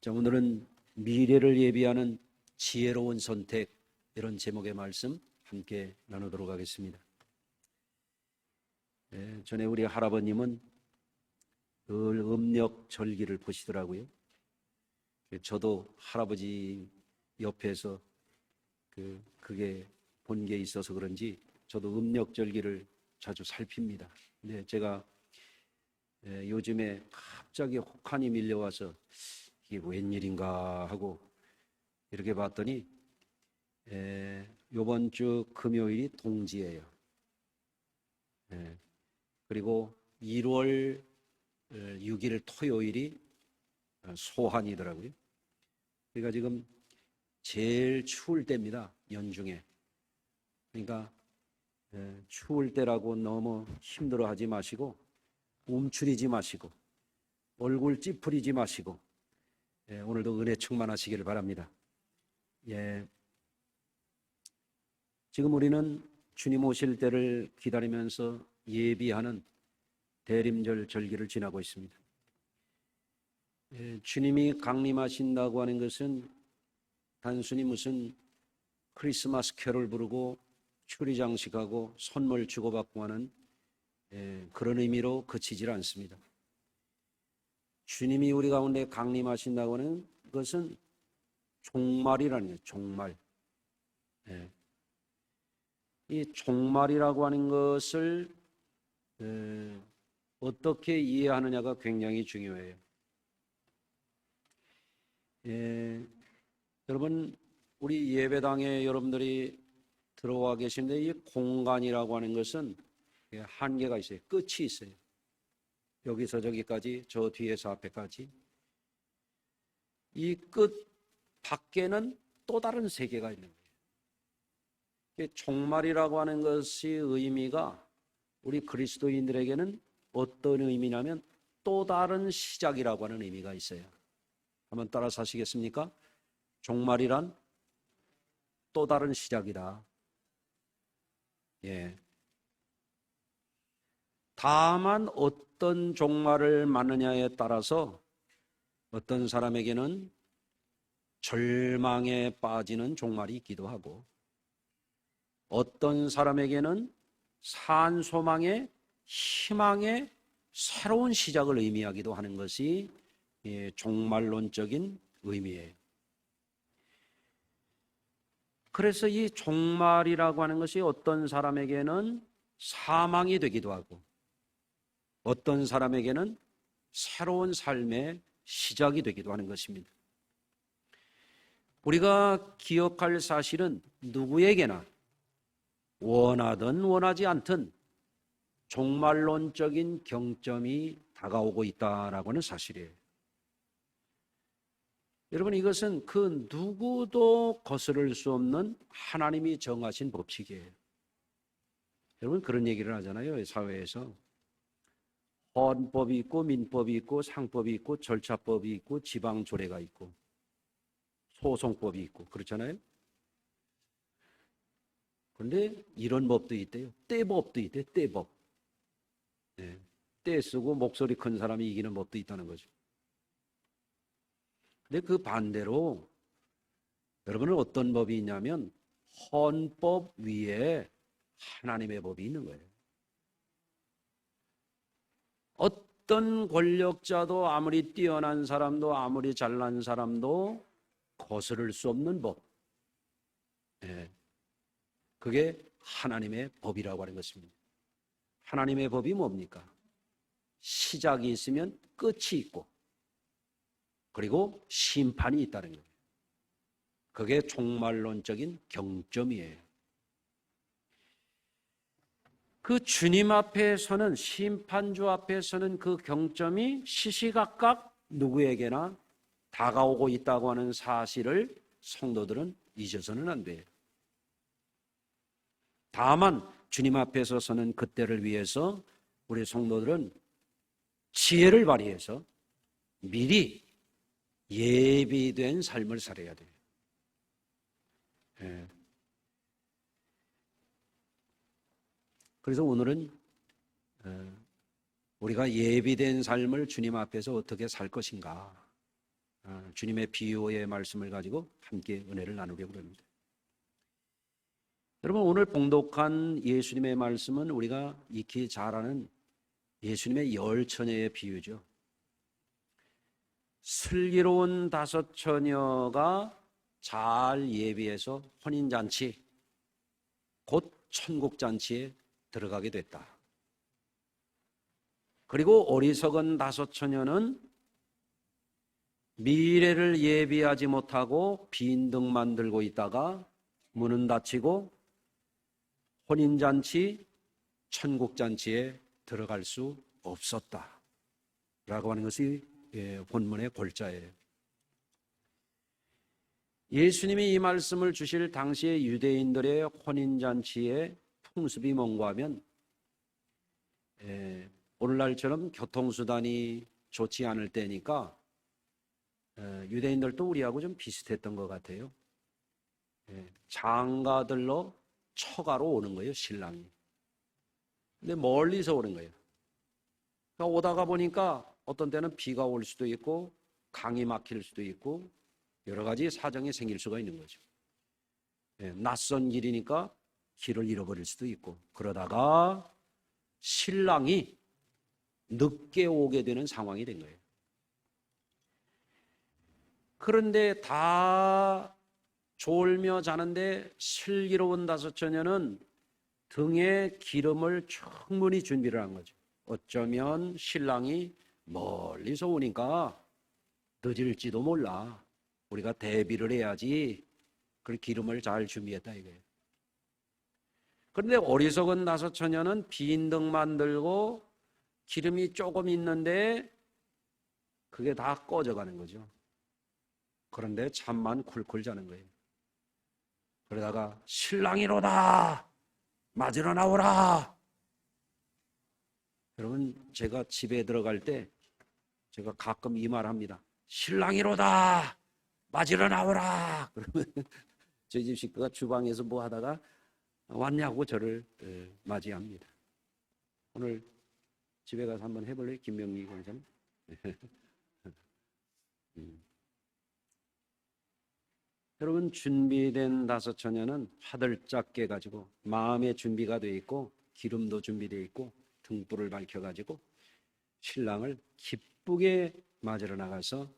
자, 오늘은 미래를 예비하는 지혜로운 선택, 이런 제목의 말씀 함께 나누도록 하겠습니다. 전에 우리 할아버님은 늘 음력 절기를 보시더라고요. 저도 할아버지 옆에서 그게 본 게 있어서 그런지 저도 음력 절기를 자주 살핍니다. 근데 제가 요즘에 갑자기 혹한이 밀려와서 이게 웬일인가 하고 이렇게 봤더니 요번 주 금요일이 동지예요. 그리고 1월 6일 토요일이 소환이더라고요. 그러니까 지금 제일 추울 때입니다. 연중에. 그러니까 추울 때라고 너무 힘들어하지 마시고 움츠리지 마시고 얼굴 찌푸리지 마시고 오늘도 은혜 충만하시기를 바랍니다. 지금 우리는 주님 오실 때를 기다리면서 예비하는 대림절 절기를 지나고 있습니다. 주님이 강림하신다고 하는 것은 단순히 무슨 크리스마스 캐롤 부르고 추리 장식하고 선물 주고받고 하는 그런 의미로 그치질 않습니다. 주님이 우리 가운데 강림하신다고 하는 것은 종말이라는 거예요. 종말. 이 종말이라고 하는 것을 어떻게 이해하느냐가 굉장히 중요해요. 여러분, 우리 예배당에 여러분들이 들어와 계신데 이 공간이라고 하는 것은 한계가 있어요. 끝이 있어요. 여기서 저기까지, 저 뒤에서 앞에까지. 이 끝 밖에는 또 다른 세계가 있는 거예요. 종말이라고 하는 것이 의미가 우리 그리스도인들에게는 어떤 의미냐면 또 다른 시작이라고 하는 의미가 있어요. 한번 따라서 하시겠습니까? 종말이란 또 다른 시작이다. 다만 어떤 종말을 맞느냐에 따라서 어떤 사람에게는 절망에 빠지는 종말이 있기도 하고 어떤 사람에게는 산소망의 희망의 새로운 시작을 의미하기도 하는 것이 종말론적인 의미예요. 그래서 이 종말이라고 하는 것이 어떤 사람에게는 사망이 되기도 하고 어떤 사람에게는 새로운 삶의 시작이 되기도 하는 것입니다. 우리가 기억할 사실은 누구에게나 원하든 원하지 않든 종말론적인 경점이 다가오고 있다라고 하는 사실이에요. 여러분, 이것은 그 누구도 거스를 수 없는 하나님이 정하신 법칙이에요. 여러분, 그런 얘기를 하잖아요. 사회에서 헌법이 있고 민법이 있고 상법이 있고 절차법이 있고 지방조례가 있고 소송법이 있고 그렇잖아요. 그런데 이런 법도 있대요. 떼법도 있대요. 떼법. 떼 쓰고 목소리 큰 사람이 이기는 법도 있다는 거죠. 근데 그 반대로 여러분은 어떤 법이 있냐면 헌법 위에 하나님의 법이 있는 거예요. 어떤 권력자도 아무리 뛰어난 사람도 아무리 잘난 사람도 거스를 수 없는 법. 그게 하나님의 법이라고 하는 것입니다. 하나님의 법이 뭡니까? 시작이 있으면 끝이 있고 그리고 심판이 있다는 거예요. 그게 종말론적인 경점이에요. 그 주님 앞에 서는 심판주 앞에 서는 그 경점이 시시각각 누구에게나 다가오고 있다고 하는 사실을 성도들은 잊어서는 안 돼요. 다만 주님 앞에서 서는 그때를 위해서 우리 성도들은 지혜를 발휘해서 미리 예비된 삶을 살아야 돼요. 그래서 오늘은 우리가 예비된 삶을 주님 앞에서 어떻게 살 것인가, 주님의 비유의 말씀을 가지고 함께 은혜를 나누려고 합니다. 여러분, 오늘 봉독한 예수님의 말씀은 우리가 익히 잘 아는 예수님의 열 처녀의 비유죠. 슬기로운 다섯 처녀가 잘 예비해서 혼인잔치, 곧 천국잔치에 들어가게 됐다. 그리고 어리석은 다섯 처녀는 미래를 예비하지 못하고 빈 등만 들고 있다가 문은 닫히고 혼인잔치, 천국잔치에 들어갈 수 없었다 라고 하는 것이 본문의 골자예요. 예수님이 이 말씀을 주실 당시의 유대인들의 혼인잔치의 풍습이 뭔가 하면 오늘날처럼 교통수단이 좋지 않을 때니까 유대인들도 우리하고 좀 비슷했던 것 같아요. 장가들로 처가로 오는 거예요, 신랑이. 근데 멀리서 오는 거예요. 그러니까 오다가 보니까 어떤 때는 비가 올 수도 있고 강이 막힐 수도 있고 여러 가지 사정이 생길 수가 있는 거죠. 낯선 길이니까 길을 잃어버릴 수도 있고, 그러다가 신랑이 늦게 오게 되는 상황이 된 거예요. 그런데 다 졸며 자는데 슬기로운 다섯 처녀는 등에 기름을 충분히 준비를 한 거죠. 어쩌면 신랑이 멀리서 오니까 늦을지도 몰라. 우리가 대비를 해야지. 그 기름을 잘 준비했다 이거예요. 그런데 어리석은 다섯 처녀는 빈 등만 들고 기름이 조금 있는데 그게 다 꺼져가는 거죠. 그런데 잠만 쿨쿨 자는 거예요. 그러다가 신랑이로다 맞으러 나오라. 여러분, 제가 집에 들어갈 때 제가 가끔 이 말 합니다. 신랑이로다 맞으러 나오라. 그러면 저희 집 식구가 주방에서 뭐 하다가 왔냐고 저를 맞이합니다. 오늘 집에 가서 한번 해볼래요? 김명기 권사님? 여러분, 준비된 다섯 처녀는 화들짝 깨가지고 마음의 준비가 되어 있고 기름도 준비되어 있고 등불을 밝혀가지고 신랑을 기쁘게 맞으러 나가서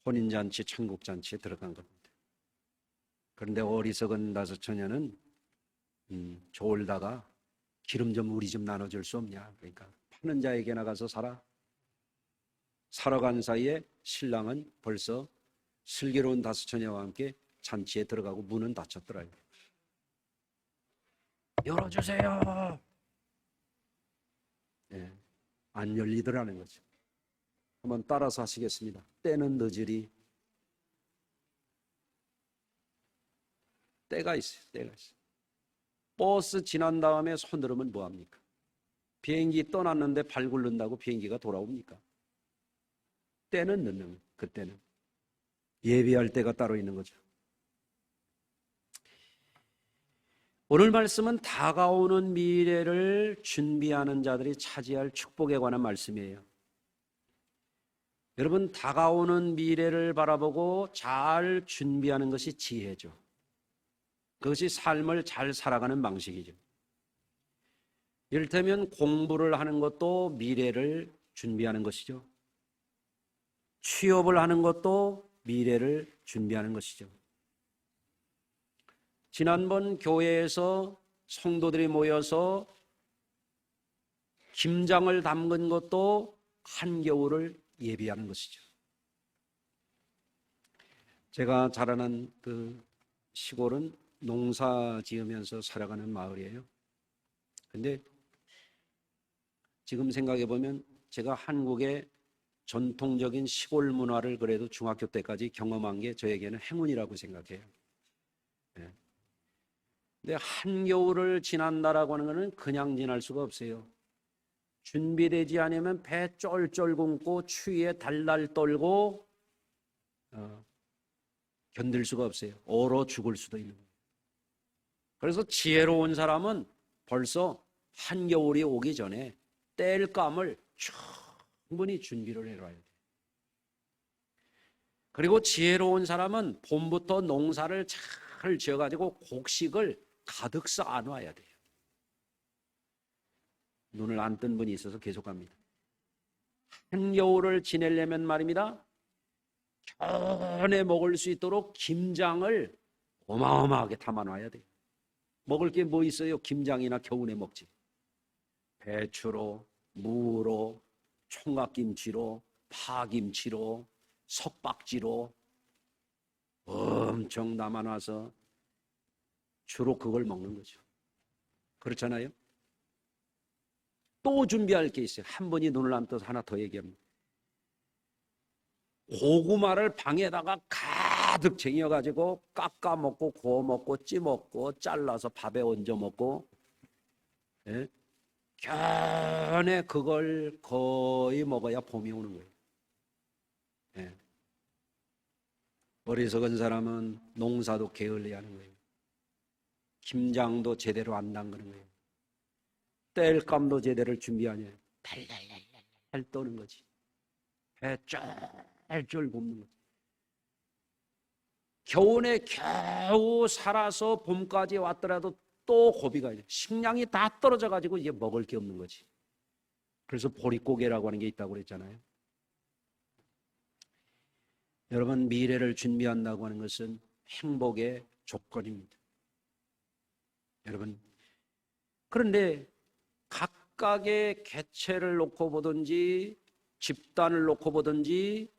혼인잔치, 천국잔치에 들어간 겁니다. 그런데 어리석은 다섯 처녀는 졸다가 기름 좀 우리 좀 나눠줄 수 없냐. 그러니까 파는 자에게 나가서 사러 간 사이에 신랑은 벌써 슬기로운 다섯 처녀와 함께 잔치에 들어가고 문은 닫혔더라고요. 열어주세요. 안 열리더라는 거죠. 한번 따라서 하시겠습니다. 때는 늦으리. 때가 있어요. 때가 있어요. 버스 지난 다음에 손들으면 뭐합니까? 비행기 떠났는데 발 굴른다고 비행기가 돌아옵니까? 때는 늦는, 그때는 예비할 때가 따로 있는 거죠. 오늘 말씀은 다가오는 미래를 준비하는 자들이 차지할 축복에 관한 말씀이에요. 여러분, 다가오는 미래를 바라보고 잘 준비하는 것이 지혜죠. 그것이 삶을 잘 살아가는 방식이죠. 이를테면 공부를 하는 것도 미래를 준비하는 것이죠. 취업을 하는 것도 미래를 준비하는 것이죠. 지난번 교회에서 성도들이 모여서 김장을 담근 것도 한겨울을 예비하는 것이죠. 제가 자라난 그 시골은 농사 지으면서 살아가는 마을이에요. 근데 지금 생각해 보면 제가 한국의 전통적인 시골 문화를 그래도 중학교 때까지 경험한 게 저에게는 행운이라고 생각해요. 근데 한겨울을 지난다라고 하는 것은 그냥 지날 수가 없어요. 준비되지 않으면 배 쫄쫄 굶고 추위에 달달 떨고 견딜 수가 없어요. 얼어 죽을 수도 있는 거예요. 그래서 지혜로운 사람은 벌써 한겨울이 오기 전에 땔감을 충분히 준비를 해놔야 돼요. 그리고 지혜로운 사람은 봄부터 농사를 잘 지어가지고 곡식을 가득 쌓아놔야 돼요. 눈을 안 뜬 분이 있어서 계속합니다. 한겨울을 지내려면 말입니다, 겨울에 먹을 수 있도록 김장을 어마어마하게 담아놔야 돼요. 먹을 게 뭐 있어요? 김장이나 겨울에 먹지. 배추로, 무로, 총각김치로, 파김치로, 석박지로 엄청 담아놔서 주로 그걸 먹는 거죠. 그렇잖아요? 또 준비할 게 있어요. 한 번이 눈을 안 떠서 하나 더 얘기합니다. 고구마를 방에다가 가득 쟁여가지고 깎아 먹고 구워 먹고 찌 먹고 잘라서 밥에 얹어 먹고, 예? 겨우내 그걸 거의 먹어야 봄이 오는 거예요. 예. 어리석은 사람은 농사도 게을리하는 거예요. 김장도 제대로 안 담그는 거예요. 땔감도 제대로 준비하냐. 달달달달 떠는 거지. 배 쫄쫄 굽는 거지. 겨우내 겨우 살아서 봄까지 왔더라도 또 고비가 있어요. 식량이 다 떨어져 가지고 이제 먹을 게 없는 거지. 그래서 보릿고개라고 하는 게 있다고 그랬잖아요. 여러분, 미래를 준비한다고 하는 것은 행복의 조건입니다. 여러분, 그런데 각각의 개체를 놓고 보든지 집단을 놓고 보든지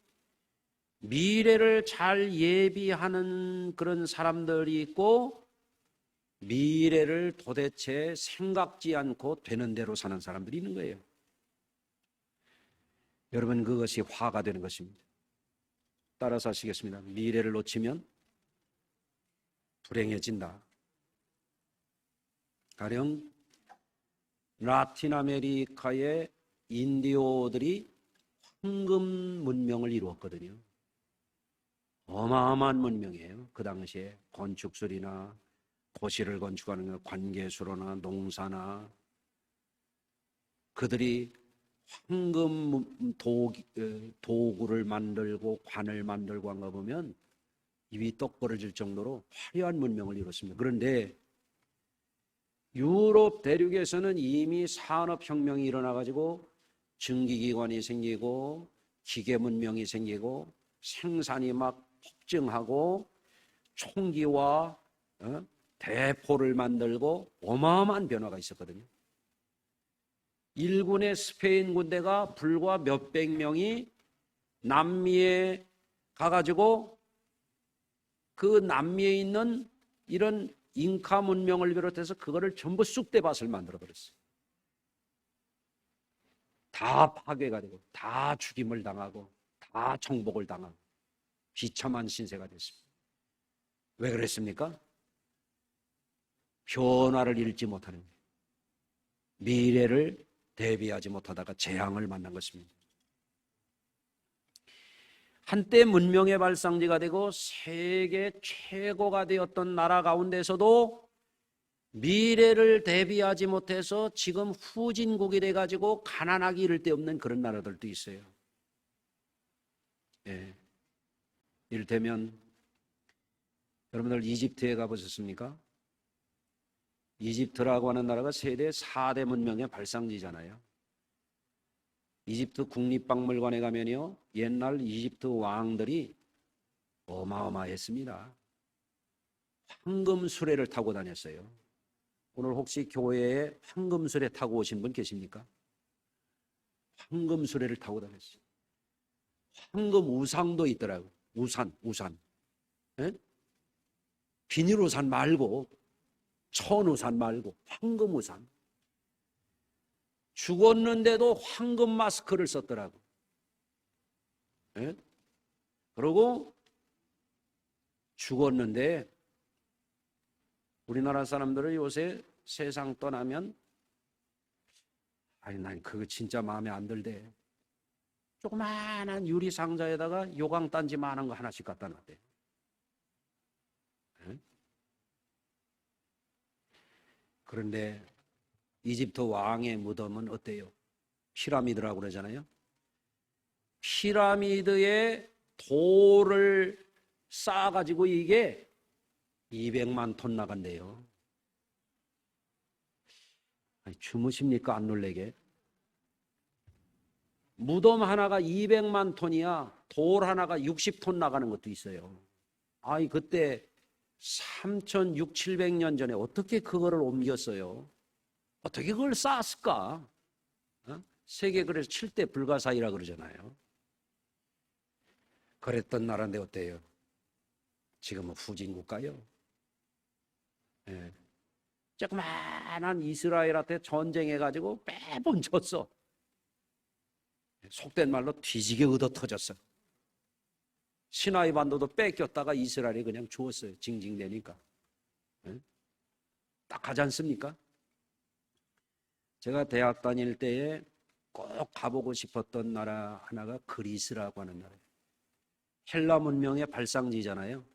미래를 잘 예비하는 그런 사람들이 있고, 미래를 도대체 생각지 않고 되는 대로 사는 사람들이 있는 거예요. 여러분, 그것이 화가 되는 것입니다. 따라서 하시겠습니다. 미래를 놓치면 불행해진다. 가령 라틴 아메리카의 인디오들이 황금 문명을 이루었거든요. 어마어마한 문명이에요. 그 당시에 건축술이나 도시를 건축하는 관계수로나 농사나, 그들이 황금 도구를 만들고 관을 만들고 한 거 보면 입이 떡 벌어질 정도로 화려한 문명을 이뤘습니다. 그런데 유럽 대륙에서는 이미 산업혁명이 일어나가지고 증기기관이 생기고 기계 문명이 생기고 생산이 막 폭증하고 총기와 대포를 만들고 어마어마한 변화가 있었거든요. 일군의 스페인 군대가 불과 몇백 명이 남미에 가가지고 그 남미에 있는 이런 잉카 문명을 비롯해서 그거를 전부 쑥대밭을 만들어버렸어요. 다 파괴가 되고 다 죽임을 당하고 다 정복을 당하고 비참한 신세가 됐습니다. 왜 그랬습니까? 변화를 읽지 못하는 거예요. 미래를 대비하지 못하다가 재앙을 만난 것입니다. 한때 문명의 발상지가 되고 세계 최고가 되었던 나라 가운데서도 미래를 대비하지 못해서 지금 후진국이 돼가지고 가난하기 이를 데 없는 그런 나라들도 있어요. 예. 이를테면 여러분들 이집트에 가보셨습니까? 이집트라고 하는 나라가 세계 4대 문명의 발상지잖아요. 이집트 국립박물관에 가면요, 옛날 이집트 왕들이 어마어마했습니다. 황금 수레를 타고 다녔어요. 오늘 혹시 교회에 황금 수레 타고 오신 분 계십니까? 황금 수레를 타고 다녔어요. 황금 우상도 있더라고요. 우산. 예? 비닐 우산 말고, 천 우산 말고 황금 우산. 죽었는데도 황금 마스크를 썼더라고. 예? 그리고 죽었는데 우리나라 사람들은 요새 세상 떠나면 난 그거 진짜 마음에 안 들대. 조그마한 유리 상자에다가 요강단지만한 거 하나씩 갖다 놨대. 예? 그런데 이집트 왕의 무덤은 어때요? 피라미드라고 그러잖아요. 피라미드의 돌을 쌓아가지고 이게 200만 톤 나간대요. 아니, 주무십니까? 안 놀래게? 무덤 하나가 200만 톤이야. 돌 하나가 60톤 나가는 것도 있어요. 아이, 그때 3,600, 700년 전에 어떻게 그거를 옮겼어요? 어떻게 그걸 쌓았을까? 세계 그래서 7대 불가사의라 그러잖아요. 그랬던 나라인데 어때요? 지금은 후진국가요. 예. 조그만한 이스라엘한테 전쟁해가지고 매번 졌어. 속된 말로 뒤지게 얻어 터졌어. 시나이 반도도 뺏겼다가 이스라엘이 그냥 주었어요. 징징대니까. 예? 딱 하지 않습니까? 제가 대학 다닐 때에 꼭 가보고 싶었던 나라 하나가 그리스라고 하는 나라예요. 헬라 문명의 발상지잖아요.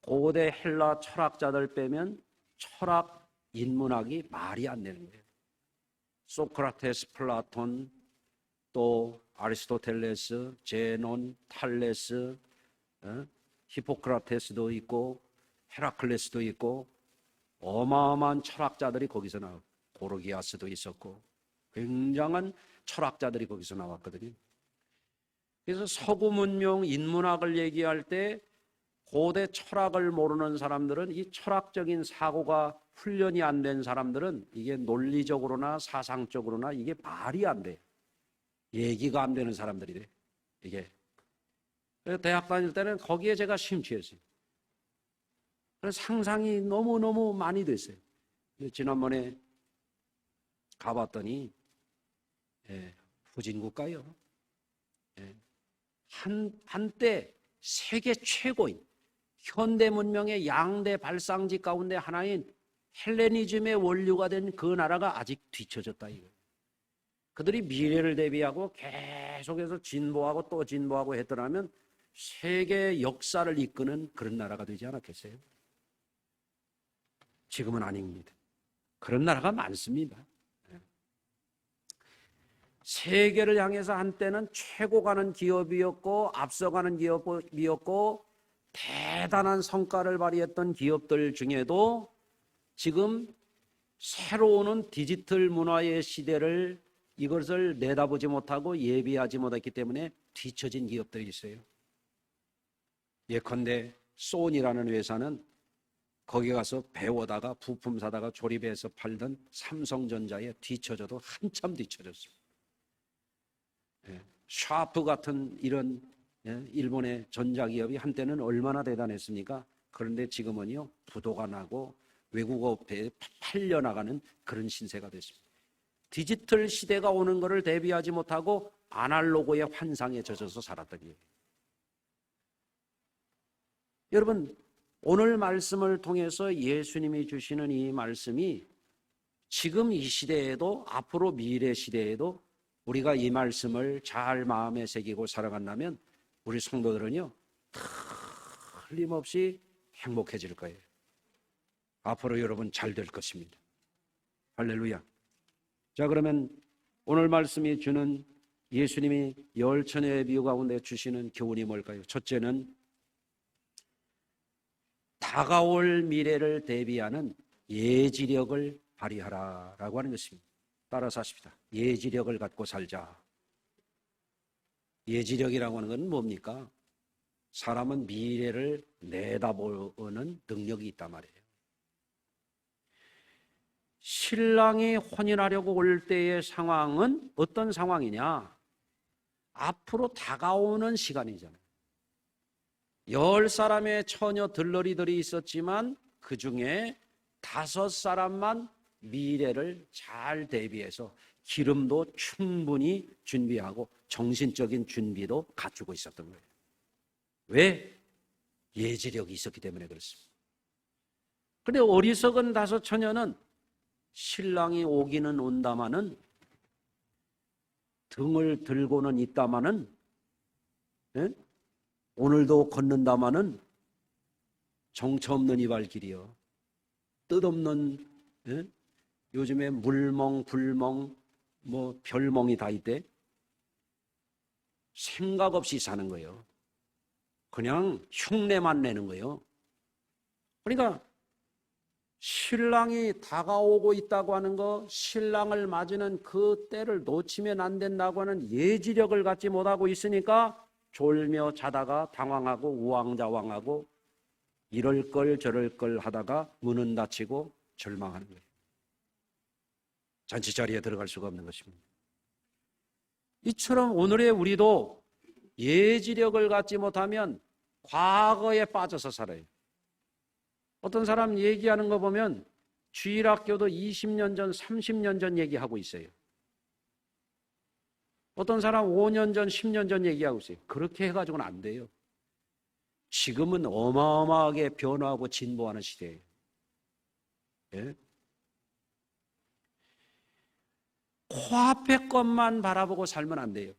고대 헬라 철학자들 빼면 철학, 인문학이 말이 안 되는 거예요. 소크라테스, 플라톤, 또 아리스토텔레스, 제논, 탈레스, 히포크라테스도 있고 헤라클레스도 있고 어마어마한 철학자들이 거기서 나왔고 고르기아스도 있었고 굉장한 철학자들이 거기서 나왔거든요. 그래서 서구 문명 인문학을 얘기할 때 고대 철학을 모르는 사람들은 이 철학적인 사고가 훈련이 안 된 사람들은 이게 논리적으로나 사상적으로나 이게 말이 안 돼. 얘기가 안 되는 사람들이 돼. 이게. 그래서 대학 다닐 때는 거기에 제가 심취했어요. 그래서 상상이 너무너무 많이 됐어요. 지난번에 가봤더니 후진국가요. 한때 세계 최고인 현대 문명의 양대 발상지 가운데 하나인 헬레니즘의 원류가 된 그 나라가 아직 뒤처졌다 이거예요. 그들이 미래를 대비하고 계속해서 진보하고 또 진보하고 했더라면 세계 역사를 이끄는 그런 나라가 되지 않았겠어요? 지금은 아닙니다. 그런 나라가 많습니다. 세계를 향해서 한때는 최고 가는 기업이었고 앞서가는 기업이었고 대단한 성과를 발휘했던 기업들 중에도 지금 새로 오는 디지털 문화의 시대를 이것을 내다보지 못하고 예비하지 못했기 때문에 뒤처진 기업들이 있어요. 예컨대 소니라는 회사는 거기 가서 배우다가 부품 사다가 조립해서 팔던 삼성전자에 뒤처져도 한참 뒤처졌습니다. 샤프 같은 이런 일본의 전자기업이 한때는 얼마나 대단했습니까? 그런데 지금은요 부도가 나고 외국어업체에 팔려나가는 그런 신세가 됐습니다. 디지털 시대가 오는 것을 대비하지 못하고 아날로그의 환상에 젖어서 살았던 얘기예요. 여러분 오늘 말씀을 통해서 예수님이 주시는 이 말씀이 지금 이 시대에도 앞으로 미래 시대에도 우리가 이 말씀을 잘 마음에 새기고 살아간다면 우리 성도들은요 틀림없이 행복해질 거예요. 앞으로 여러분 잘 될 것입니다. 할렐루야. 자, 그러면 오늘 말씀이 주는 예수님이 열처녀의 비유 가운데 주시는 교훈이 뭘까요? 첫째는 다가올 미래를 대비하는 예지력을 발휘하라라고 하는 것입니다. 따라서 하십시다. 예지력을 갖고 살자. 예지력이라고 하는 건 뭡니까? 사람은 미래를 내다보는 능력이 있단 말이에요. 신랑이 혼인하려고 올 때의 상황은 어떤 상황이냐? 앞으로 다가오는 시간이잖아요. 10사람의 처녀 들러리들이 있었지만 그 중에 5사람만 미래를 잘 대비해서 기름도 충분히 준비하고 정신적인 준비도 갖추고 있었던 거예요. 왜? 예지력이 있었기 때문에 그렇습니다. 그런데 어리석은 5처녀는 신랑이 오기는 온다마는 등을 들고는 있다마는 오늘도 걷는다마는 정처 없는 이발길이요. 뜻없는 요즘에 물멍, 불멍, 별멍이 다 있대. 생각 없이 사는 거예요. 그냥 흉내만 내는 거예요. 그러니까 신랑이 다가오고 있다고 하는 거, 신랑을 맞이는 그 때를 놓치면 안 된다고 하는 예지력을 갖지 못하고 있으니까 졸며 자다가 당황하고 우왕좌왕하고 이럴 걸 저럴 걸 하다가 문은 닫히고 절망하는 거예요. 잔치자리에 들어갈 수가 없는 것입니다. 이처럼 오늘의 우리도 예지력을 갖지 못하면 과거에 빠져서 살아요. 어떤 사람 얘기하는 거 보면 주일학교도 20년 전, 30년 전 얘기하고 있어요. 어떤 사람 5년 전, 10년 전 얘기하고 있어요. 그렇게 해가지고는 안 돼요. 지금은 어마어마하게 변화하고 진보하는 시대예요. 예? 코앞의 것만 바라보고 살면 안 돼요.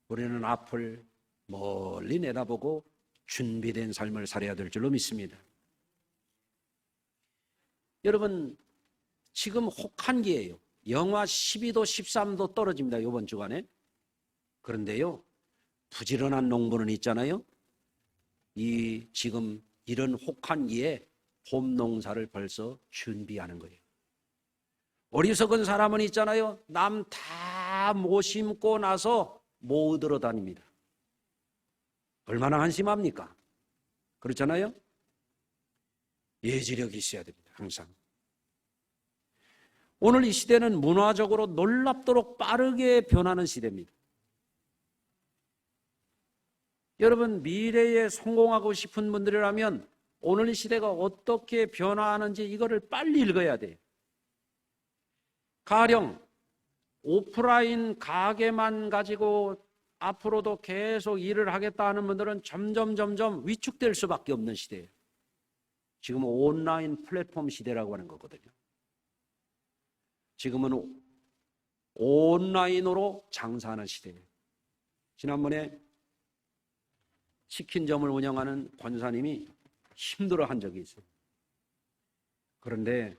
우리는 앞을 멀리 내다보고 준비된 삶을 살아야 될 줄로 믿습니다. 여러분, 지금 혹한기예요. 영하 12도, 13도 떨어집니다. 이번 주간에. 그런데요, 부지런한 농부는 있잖아요. 지금 이런 혹한기에 봄 농사를 벌써 준비하는 거예요. 어리석은 사람은 있잖아요. 남 다 못 심고 나서 못 얻어 다닙니다. 얼마나 한심합니까? 그렇잖아요. 예지력이 있어야 됩니다. 항상. 오늘 이 시대는 문화적으로 놀랍도록 빠르게 변하는 시대입니다. 여러분, 미래에 성공하고 싶은 분들이라면 오늘 이 시대가 어떻게 변화하는지 이거를 빨리 읽어야 돼요. 가령 오프라인 가게만 가지고 앞으로도 계속 일을 하겠다 하는 분들은 점점 위축될 수밖에 없는 시대예요. 지금은 온라인 플랫폼 시대라고 하는 거거든요. 지금은 온라인으로 장사하는 시대예요. 지난번에 치킨점을 운영하는 권사님이 힘들어한 적이 있어요. 그런데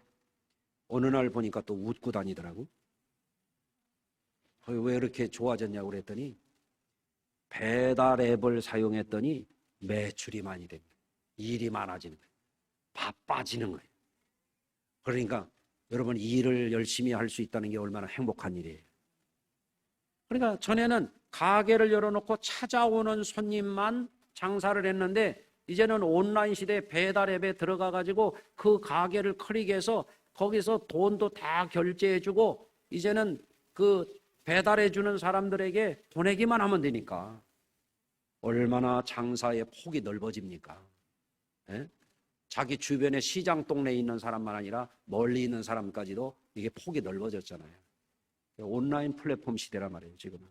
어느 날 보니까 또 웃고 다니더라고. 왜 이렇게 좋아졌냐고 그랬더니 배달 앱을 사용했더니 매출이 많이 됩니다. 일이 많아지는 거예요. 바빠지는 거예요. 그러니까 여러분, 일을 열심히 할 수 있다는 게 얼마나 행복한 일이에요. 그러니까 전에는 가게를 열어놓고 찾아오는 손님만 장사를 했는데 이제는 온라인 시대에 배달 앱에 들어가 가지고 그 가게를 클릭해서 거기서 돈도 다 결제해주고 이제는 그 배달해주는 사람들에게 보내기만 하면 되니까 얼마나 장사의 폭이 넓어집니까? 예? 자기 주변에 시장 동네에 있는 사람만 아니라 멀리 있는 사람까지도 이게 폭이 넓어졌잖아요. 온라인 플랫폼 시대란 말이에요, 지금은.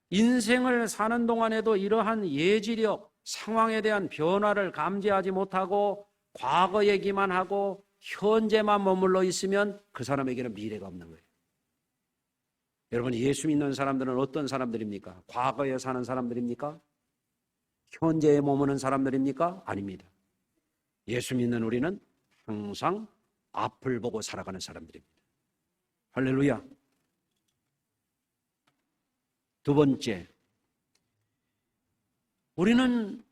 인생을 사는 동안에도 이러한 예지력, 상황에 대한 변화를 감지하지 못하고 과거 얘기만 하고 현재만 머물러 있으면 그 사람에게는 미래가 없는 거예요. 여러분, 예수 믿는 사람들은 어떤 사람들입니까? 과거에 사는 사람들입니까? 현재에 머무는 사람들입니까? 아닙니다. 예수 믿는 우리는 항상 앞을 보고 살아가는 사람들입니다. 할렐루야. 두 번째, 우리는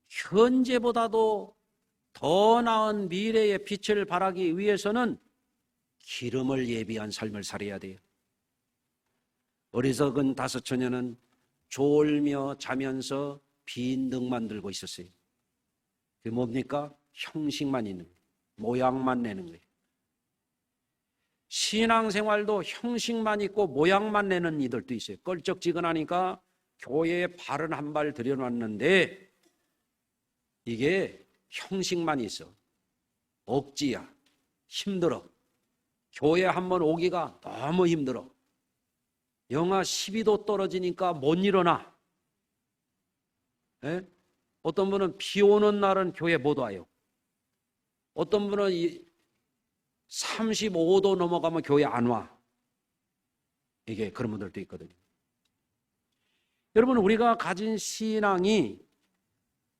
현재보다도 더 나은 미래의 빛을 발하기 위해서는 기름을 예비한 삶을 살아야 돼요. 어리석은 다섯 처녀는 졸며 자면서 빈 등만 들고 있었어요. 그게 뭡니까? 형식만 있는 거예요. 모양만 내는 거예요. 신앙생활도 형식만 있고 모양만 내는 이들도 있어요. 껄쩍지근하니까 교회에 발은 한 발 들여놨는데 이게 형식만 있어. 억지야. 힘들어. 교회 한번 오기가 너무 힘들어. 영하 12도 떨어지니까 못 일어나. 예? 어떤 분은 비 오는 날은 교회 못 와요. 어떤 분은 35도 넘어가면 교회 안 와. 이게 그런 분들도 있거든요. 여러분, 우리가 가진 신앙이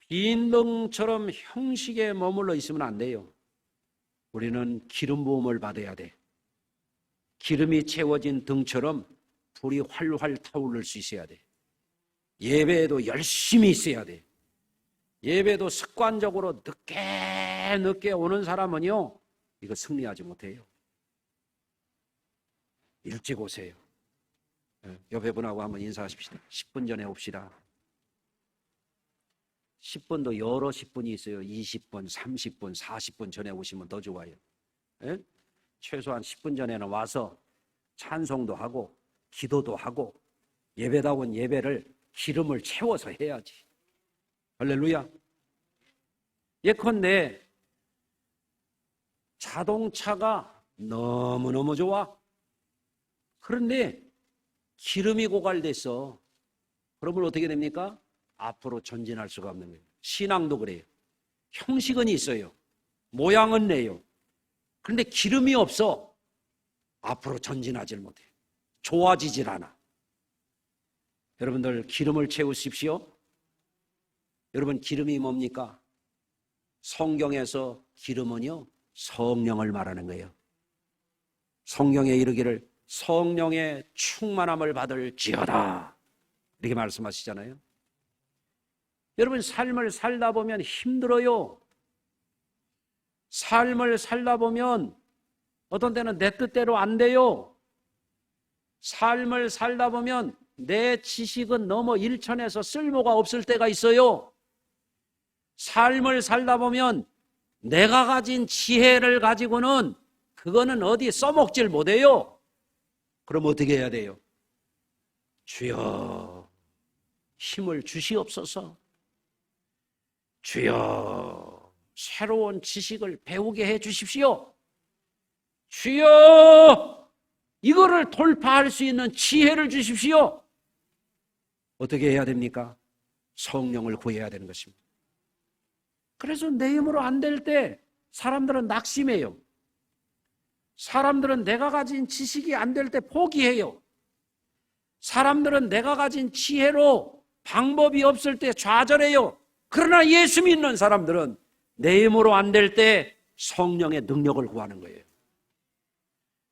빈 등처럼 형식에 머물러 있으면 안 돼요. 우리는 기름 부음을 받아야 돼. 기름이 채워진 등처럼 불이 활활 타오를 수 있어야 돼. 예배에도 열심히 있어야 돼. 예배도 습관적으로 늦게 오는 사람은요, 이거 승리하지 못해요. 일찍 오세요. 옆에 분하고 한번 인사하십시다. 10분 전에 옵시다. 10분도 여러 10분이 있어요. 20분, 30분, 40분 전에 오시면 더 좋아요. 예? 최소한 10분 전에는 와서 찬송도 하고 기도도 하고 예배다운 예배를 기름을 채워서 해야지. 할렐루야. 예컨대 자동차가 너무너무 좋아. 그런데 기름이 고갈됐어. 그러면 어떻게 됩니까? 앞으로 전진할 수가 없는 거예요. 신앙도 그래요. 형식은 있어요. 모양은 내요. 그런데 기름이 없어. 앞으로 전진하질 못해. 좋아지질 않아. 여러분들 기름을 채우십시오. 여러분 기름이 뭡니까? 성경에서 기름은요, 성령을 말하는 거예요. 성경에 이르기를 성령의 충만함을 받을지어다, 이렇게 말씀하시잖아요. 여러분 삶을 살다 보면 힘들어요. 삶을 살다 보면 어떤 때는 내 뜻대로 안 돼요. 삶을 살다 보면 내 지식은 너무 일천해서 쓸모가 없을 때가 있어요. 삶을 살다 보면 내가 가진 지혜를 가지고는 그거는 어디 써먹질 못해요. 그럼 어떻게 해야 돼요? 주여 힘을 주시옵소서. 주여 새로운 지식을 배우게 해 주십시오. 주여 이거를 돌파할 수 있는 지혜를 주십시오. 어떻게 해야 됩니까? 성령을 구해야 되는 것입니다. 그래서 내 힘으로 안 될 때 사람들은 낙심해요. 사람들은 내가 가진 지식이 안 될 때 포기해요. 사람들은 내가 가진 지혜로 방법이 없을 때 좌절해요. 그러나 예수 믿는 사람들은 내 힘으로 안 될 때 성령의 능력을 구하는 거예요.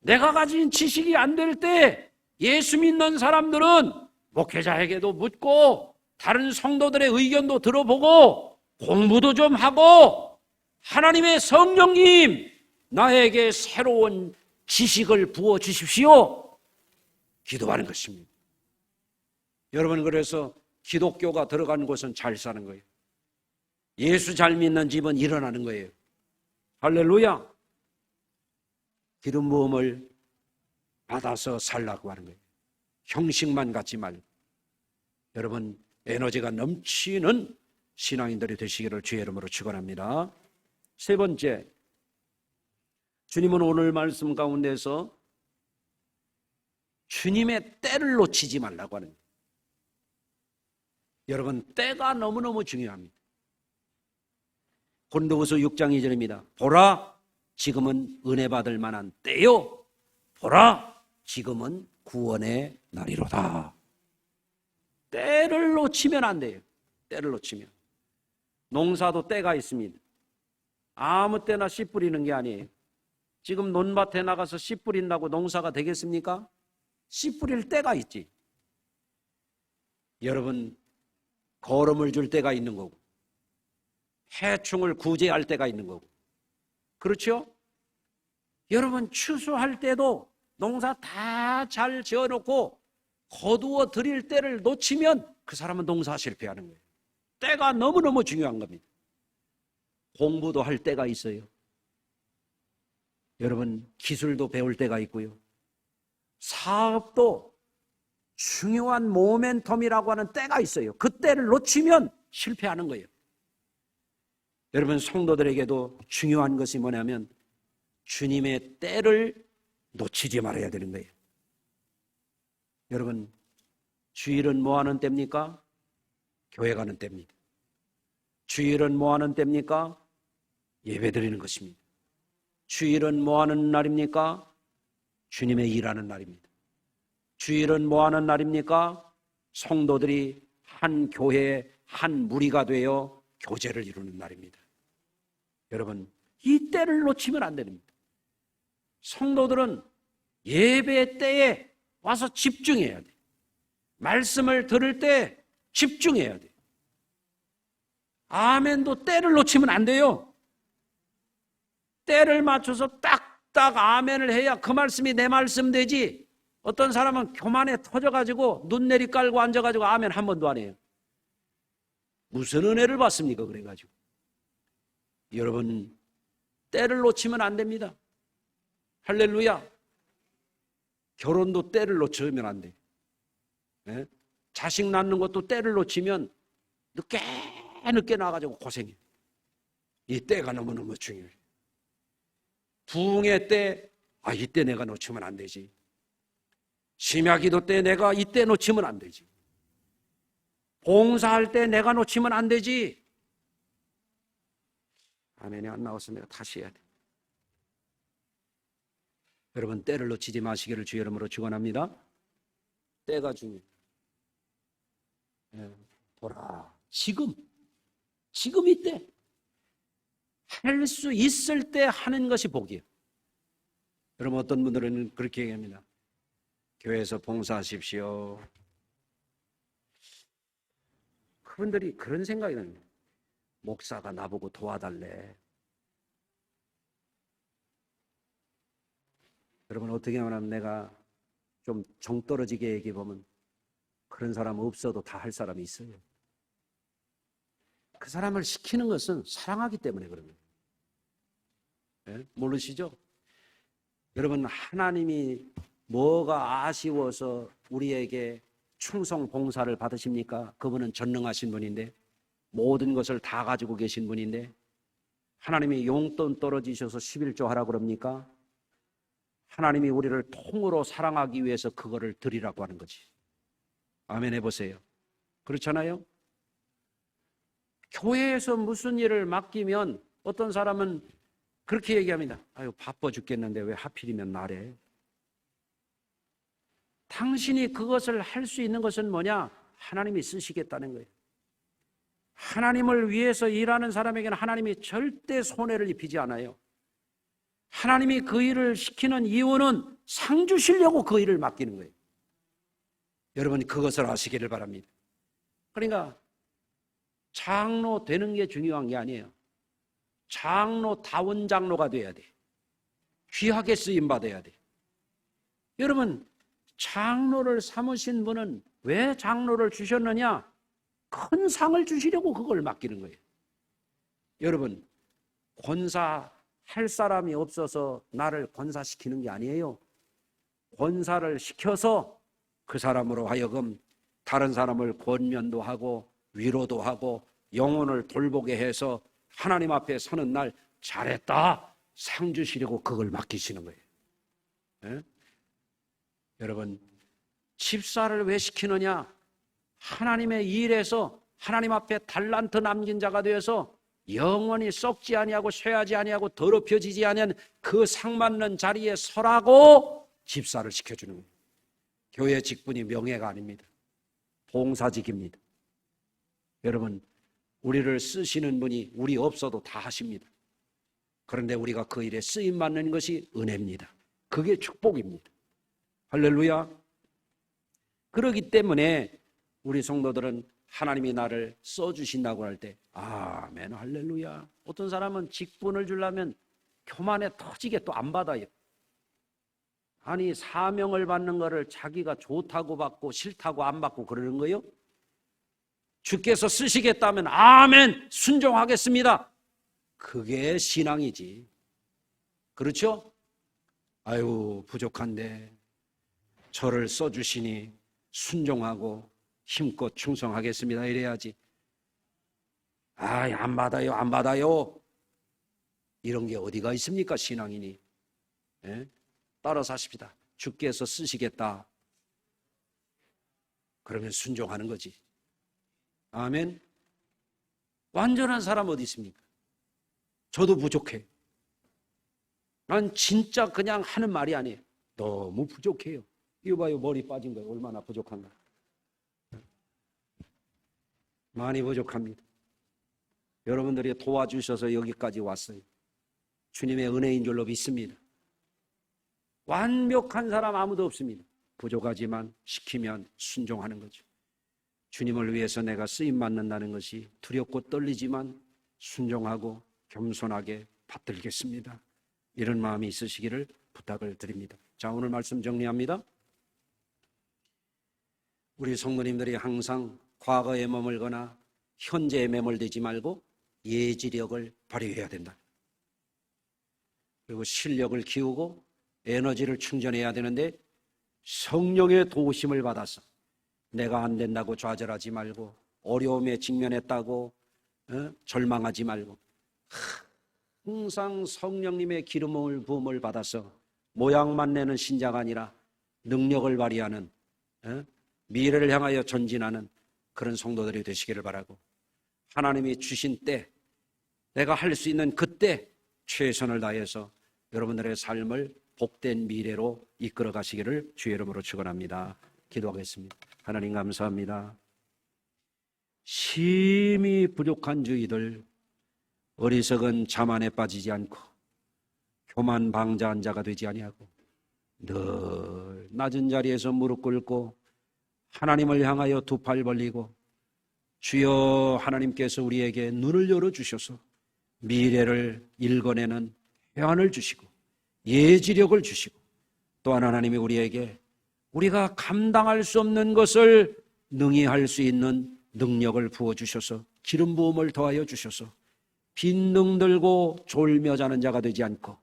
내가 가진 지식이 안 될 때 예수 믿는 사람들은 목회자에게도 묻고 다른 성도들의 의견도 들어보고 공부도 좀 하고 하나님의 성령님 나에게 새로운 지식을 부어주십시오, 기도하는 것입니다. 여러분, 그래서 기독교가 들어간 곳은 잘 사는 거예요. 예수 잘 믿는 집은 일어나는 거예요. 할렐루야. 기름 부음을 받아서 살라고 하는 거예요. 형식만 갖지 말고 여러분 에너지가 넘치는 신앙인들이 되시기를 주의 이름으로 축원합니다. 세 번째, 주님은 오늘 말씀 가운데서 주님의 때를 놓치지 말라고 하는 거예요. 여러분 때가 너무너무 중요합니다. 고린도후서 6장 2절입니다. 보라 지금은 은혜 받을 만한 때요, 보라 지금은 구원의 날이로다. 때를 놓치면 안 돼요. 때를 놓치면. 농사도 때가 있습니다. 아무 때나 씨 뿌리는 게 아니에요. 지금 논밭에 나가서 씨 뿌린다고 농사가 되겠습니까? 씨 뿌릴 때가 있지. 여러분 거름을 줄 때가 있는 거고 해충을 구제할 때가 있는 거고, 그렇죠? 여러분 추수할 때도 농사 다 잘 지어놓고 거두어 드릴 때를 놓치면 그 사람은 농사 실패하는 거예요. 때가 너무너무 중요한 겁니다. 공부도 할 때가 있어요. 여러분 기술도 배울 때가 있고요. 사업도 중요한 모멘텀이라고 하는 때가 있어요. 그 때를 놓치면 실패하는 거예요. 여러분 성도들에게도 중요한 것이 뭐냐면 주님의 때를 놓치지 말아야 되는 거예요. 여러분 주일은 뭐 하는 때입니까? 교회 가는 때입니다. 주일은 뭐 하는 때입니까? 예배 드리는 것입니다. 주일은 뭐 하는 날입니까? 주님의 일하는 날입니다. 주일은 뭐 하는 날입니까? 성도들이 한 교회, 한 무리가 되어 교제를 이루는 날입니다. 여러분 이 때를 놓치면 안 됩니다. 성도들은 예배 때에 와서 집중해야 돼. 말씀을 들을 때 집중해야 돼. 아멘도 때를 놓치면 안 돼요. 때를 맞춰서 딱딱 아멘을 해야 그 말씀이 내 말씀 되지. 어떤 사람은 교만에 터져가지고 눈 내리 깔고 앉아가지고 아멘 한 번도 안 해요. 무슨 은혜를 받습니까? 그래가지고. 여러분, 때를 놓치면 안 됩니다. 할렐루야. 결혼도 때를 놓치면 안 돼. 예? 자식 낳는 것도 때를 놓치면 늦게 나가지고 고생해. 이 때가 너무너무 중요해. 부흥의 때, 이때 내가 놓치면 안 되지. 심야기도 때 내가 이때 놓치면 안 되지. 봉사할 때 내가 놓치면 안 되지. 아멘이 안 나와서 내가 다시 해야 돼. 여러분, 때를 놓치지 마시기를 주의 이름으로 축원합니다. 때가 중요해요. 보라, 지금 이때 할 수 있을 때 하는 것이 복이에요. 여러분, 어떤 분들은 그렇게 얘기합니다. 교회에서 봉사하십시오. 그분들이 그런 생각이 납니다. 목사가 나보고 도와달래. 여러분, 어떻게 하면 내가 좀 정떨어지게 얘기해보면 그런 사람 없어도 다 할 사람이 있어요. 그 사람을 시키는 것은 사랑하기 때문에 그런 거예요. 네? 모르시죠? 여러분, 하나님이 뭐가 아쉬워서 우리에게 충성 봉사를 받으십니까? 그분은 전능하신 분인데, 모든 것을 다 가지고 계신 분인데, 하나님이 용돈 떨어지셔서 11조 하라고 그럽니까? 하나님이 우리를 통으로 사랑하기 위해서 그거를 드리라고 하는 거지. 아멘 해보세요. 그렇잖아요? 교회에서 무슨 일을 맡기면 어떤 사람은 그렇게 얘기합니다. 아유, 바빠 죽겠는데 왜 하필이면 나래? 당신이 그것을 할 수 있는 것은 뭐냐? 하나님이 쓰시겠다는 거예요. 하나님을 위해서 일하는 사람에게는 하나님이 절대 손해를 입히지 않아요. 하나님이 그 일을 시키는 이유는 상 주시려고 그 일을 맡기는 거예요. 여러분이 그것을 아시기를 바랍니다. 그러니까 장로 되는 게 중요한 게 아니에요. 장로다운 장로가 돼야 돼. 귀하게 쓰임 받아야 돼. 여러분, 장로를 삼으신 분은 왜 장로를 주셨느냐? 큰 상을 주시려고 그걸 맡기는 거예요. 여러분, 권사할 사람이 없어서 나를 권사시키는 게 아니에요. 권사를 시켜서 그 사람으로 하여금 다른 사람을 권면도 하고 위로도 하고 영혼을 돌보게 해서 하나님 앞에 서는 날 잘했다 상 주시려고 그걸 맡기시는 거예요. 네? 여러분, 집사를 왜 시키느냐? 하나님의 일에서 하나님 앞에 달란트 남긴 자가 되어서 영원히 썩지 아니하고 쇠하지 아니하고 더럽혀지지 아니한 그 상맞는 자리에 서라고 집사를 시켜주는 거예요. 교회 직분이 명예가 아닙니다. 봉사직입니다. 여러분, 우리를 쓰시는 분이 우리 없어도 다 하십니다. 그런데 우리가 그 일에 쓰임받는 것이 은혜입니다. 그게 축복입니다. 할렐루야. 그렇기 때문에 우리 성도들은 하나님이 나를 써주신다고 할 때 아멘 할렐루야. 어떤 사람은 직분을 주려면 교만에 터지게 또 안 받아요. 아니, 사명을 받는 거를 자기가 좋다고 받고 싫다고 안 받고 그러는 거예요? 주께서 쓰시겠다면 아멘 순종하겠습니다. 그게 신앙이지. 그렇죠? 아유, 부족한데 저를 써주시니 순종하고 힘껏 충성하겠습니다 이래야지. 안 받아요 안 받아요 이런 게 어디가 있습니까? 신앙이니. 예? 따라 사십시다. 주께서 쓰시겠다 그러면 순종하는 거지. 아멘. 완전한 사람 어디 있습니까? 저도 부족해. 난 진짜 그냥 하는 말이 아니에요. 너무 부족해요. 이거 봐요, 머리 빠진 거예요. 얼마나 부족한가. 많이 부족합니다. 여러분들이 도와주셔서 여기까지 왔어요. 주님의 은혜인 줄로 믿습니다. 완벽한 사람 아무도 없습니다. 부족하지만 시키면 순종하는 거죠. 주님을 위해서 내가 쓰임 받는다는 것이 두렵고 떨리지만 순종하고 겸손하게 받들겠습니다. 이런 마음이 있으시기를 부탁을 드립니다. 자, 오늘 말씀 정리합니다. 우리 성도님들이 항상 과거에 머물거나 현재에 매몰되지 말고 예지력을 발휘해야 된다. 그리고 실력을 키우고 에너지를 충전해야 되는데 성령의 도우심을 받아서 내가 안 된다고 좌절하지 말고 어려움에 직면했다고 절망하지 말고 항상 성령님의 기름을 부음을 받아서 모양만 내는 신자가 아니라 능력을 발휘하는 미래를 향하여 전진하는 그런 성도들이 되시기를 바라고, 하나님이 주신 때 내가 할 수 있는 그때 최선을 다해서 여러분들의 삶을 복된 미래로 이끌어 가시기를 주의 이름으로 축원합니다. 기도하겠습니다. 하나님 감사합니다. 심히 부족한 저희들, 어리석은 자만에 빠지지 않고 교만 방자한 자가 되지 아니하고 늘 낮은 자리에서 무릎 꿇고 하나님을 향하여 두 팔 벌리고 주여 하나님께서 우리에게 눈을 열어주셔서 미래를 읽어내는 회한을 주시고 예지력을 주시고, 또한 하나님이 우리에게 우리가 감당할 수 없는 것을 능히 할 수 있는 능력을 부어주셔서 기름 부음을 더하여 주셔서 빈능 들고 졸며 자는 자가 되지 않고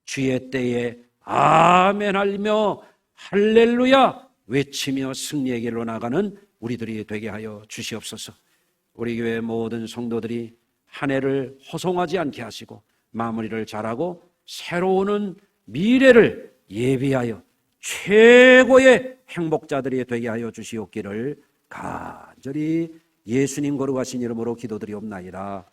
주의 때에 아멘 하며 할렐루야 외치며 승리의 길로 나가는 우리들이 되게 하여 주시옵소서. 우리 교회 모든 성도들이 한 해를 허송하지 않게 하시고 마무리를 잘하고 새로운 미래를 예비하여 최고의 행복자들이 되게 하여 주시옵기를 간절히 예수님 거룩하신 이름으로 기도드리옵나이다.